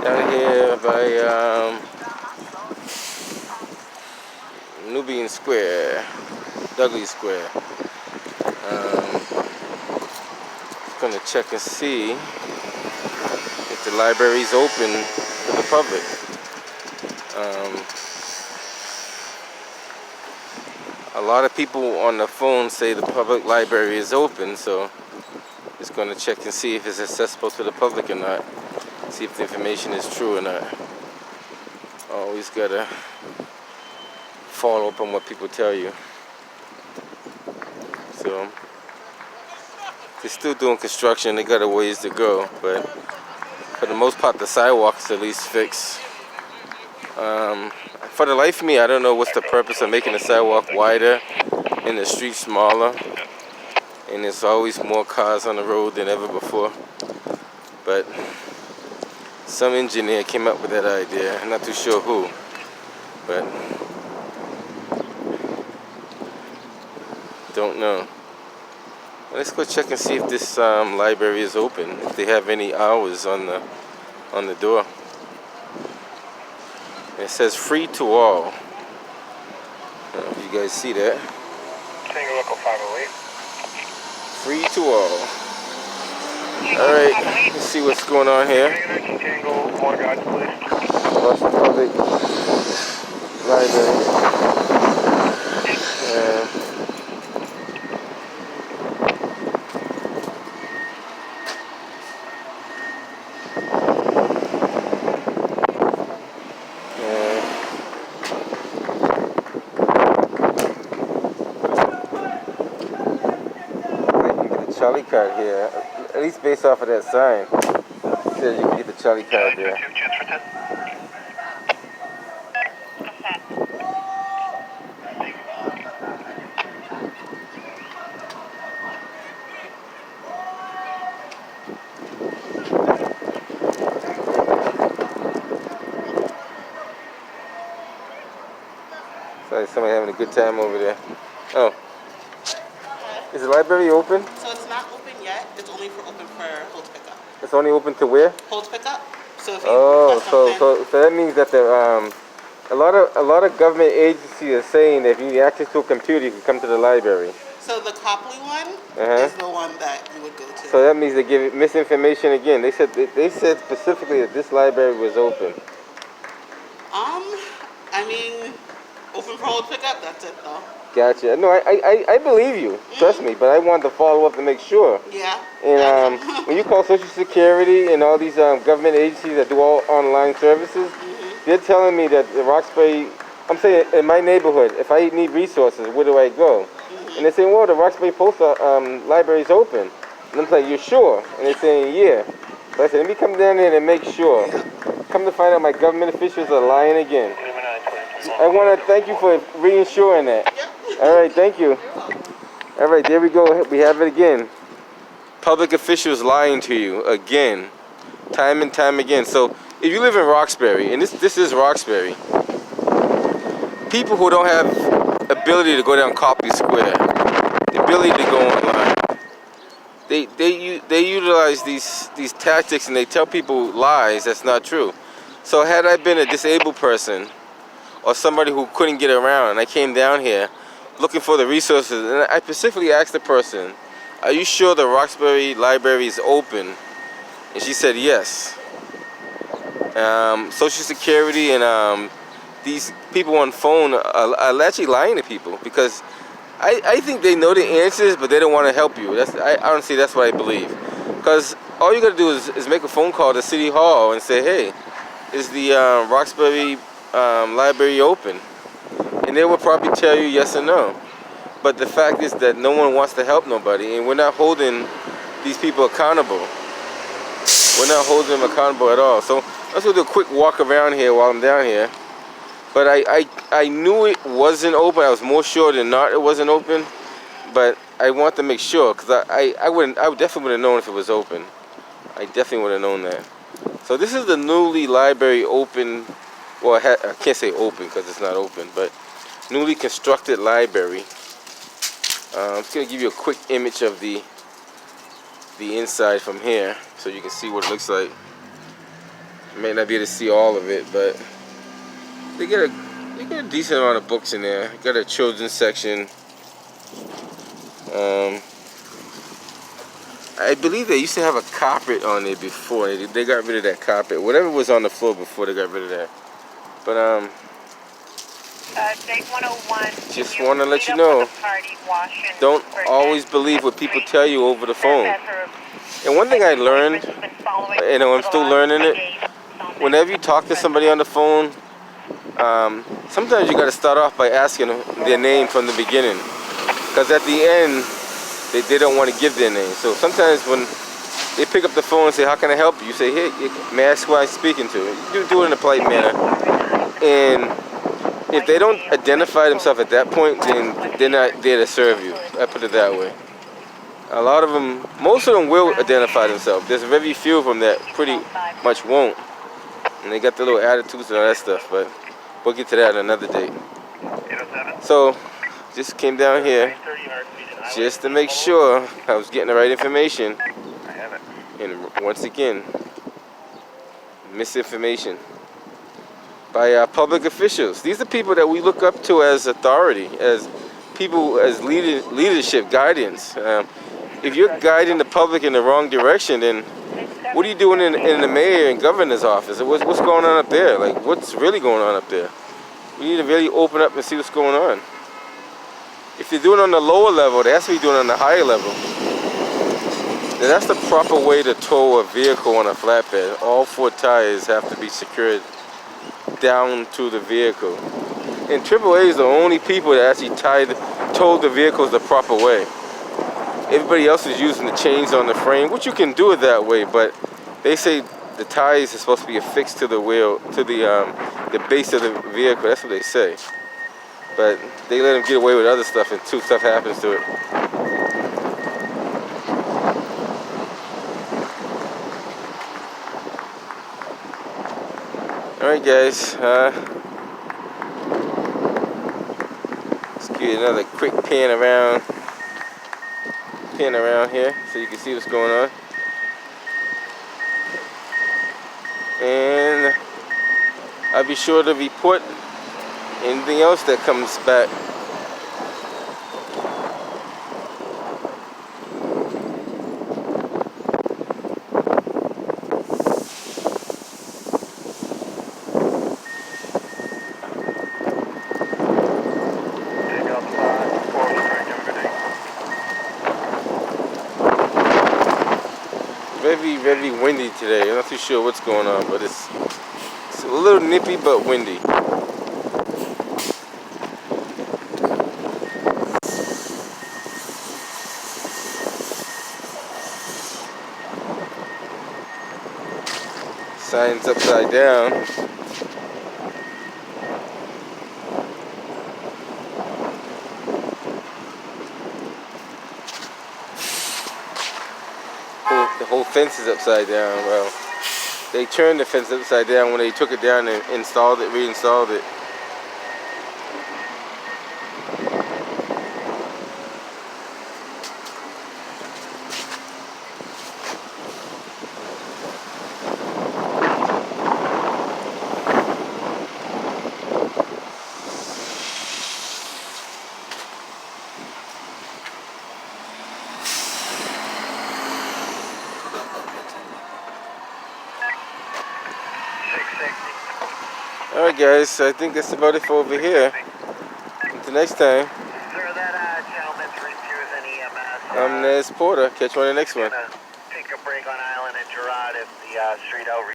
Down here by Nubian Square, Douglas Square. Just gonna check and see if the library's open to the public. A lot of people on the phone say the public library is open, so just gonna check and see if it's accessible to the public or not. See if the information is true or not. Always gotta follow up on what people tell you. So they're still doing construction. They got a ways to go, but for the most part, the sidewalks at least fixed. For the life of me, I don't know what's the purpose of making the sidewalk wider and the street smaller. And there's always more cars on the road than ever before. But some engineer came up with that idea. I'm not too sure who, but don't know. Well, let's go check and see if this library is open. If they have any hours on the door. It says free to all. I don't know if you guys see that. Tango Echo 508. Free to all. Alright, let's see what's going on here. Tango, more guys, please. Boston Public Library. Charlie card here, at least based off of that sign. It says you can get the Charlie card there. Sorry, somebody having a good time over there. Oh. Is the library open? So it's not open yet. It's only open for hold pickup. It's only open to where? Hold pickup. So if you so that means that the a lot of government agencies are saying that if you need access to a computer, you can come to the library. So the Copley one is the one that you would go to. So that means they give misinformation again. They said specifically that this library was open. I mean, open for hold pickup. That's it though. Gotcha. No, I believe you. Trust me, but I wanted to follow up to make sure. Yeah. And when you call Social Security and all these government agencies that do all online services, they're telling me that the Roxbury, I'm saying in my neighborhood, if I need resources, where do I go? And they're saying, well, the Roxbury Post Library is open. And I'm like, you're sure? And they're saying, yeah. So I said, let me come down there and make sure. Come to find out my government officials are lying again. I want to thank you for reassuring that. All right, thank you. All right, there we go. We have it again. Public officials lying to you again, time and time again. So if you live in Roxbury, and this is Roxbury, people who don't have ability to go down Copley Square, the ability to go online, they utilize these tactics and they tell people lies that's not true. So had I been a disabled person or somebody who couldn't get around and I came down here looking for the resources, and I specifically asked the person, are you sure the Roxbury Library is open? And she said yes. Social Security and these people on phone are actually lying to people because I think they know the answers, but they don't want to help you. Honestly, that's what I believe. Because all you got to do is make a phone call to City Hall and say, hey, is the Roxbury Library open? And they will probably tell you yes or no. But the fact is that no one wants to help nobody, and we're not holding these people accountable. We're not holding them accountable at all. So let's do a quick walk around here while I'm down here. But I knew it wasn't open. I was more sure than not it wasn't open. But I want to make sure because I definitely would have known if it was open. I definitely would have known that. So this is the newly library open. Well, I can't say open because it's not open, but newly constructed library. I'm just gonna give you a quick image of the inside from here, so you can see what it looks like. May not be able to see all of it, but they get a decent amount of books in there. Got a children's section. I believe they used to have a carpet on there before. They got rid of that carpet. Whatever was on the floor before, they got rid of that. But State 101. just want to let you know, don't always believe what people tell you over the phone. And one thing I learned, and I'm still learning it, whenever you talk to somebody on the phone, sometimes you got to start off by asking their name from the beginning, because at the end they don't want to give their name. So sometimes when they pick up the phone and say, "How can I help you?" You say, "Hey, may I ask who I'm speaking to?" You do it in a polite manner. And if they don't identify themselves at that point, then they're not there to serve you. I put it that way. A lot of them, most of them will identify themselves. There's very few of them that pretty much won't. And they got the little attitudes and all that stuff, but we'll get to that another date. So, just came down here just to make sure I was getting the right information. And once again, misinformation by public officials. These are people that we look up to as authority, as people, as leadership, guidance. If you're guiding the public in the wrong direction, then what are you doing in the mayor and governor's office? What's going on up there? Like, what's really going on up there? We need to really open up and see what's going on. If you're doing it on the lower level, they have to be doing it on the higher level. Now, that's the proper way to tow a vehicle on a flatbed. All 4 tires have to be secured down to the vehicle. And AAA is the only people that actually towed the vehicles the proper way. Everybody else is using the chains on the frame, which you can do it that way, but they say the tires are supposed to be affixed to the wheel, to the base of the vehicle. That's what they say. But they let them get away with other stuff, and stuff happens to it. Alright guys, let's give you another quick pan around here so you can see what's going on. And I'll be sure to report anything else that comes back. Very windy today. I'm not too sure what's going on, but it's a little nippy but windy. Sign's upside down. The whole fence is upside down. Well, they turned the fence upside down when they took it down and reinstalled it. Alright guys, I think that's about it for over here. Until next time, Sir, that gentleman's refusing EMS. I'm Nez Porter. Catch you on the next one. Take a break on Island and Gerard if the street outreach.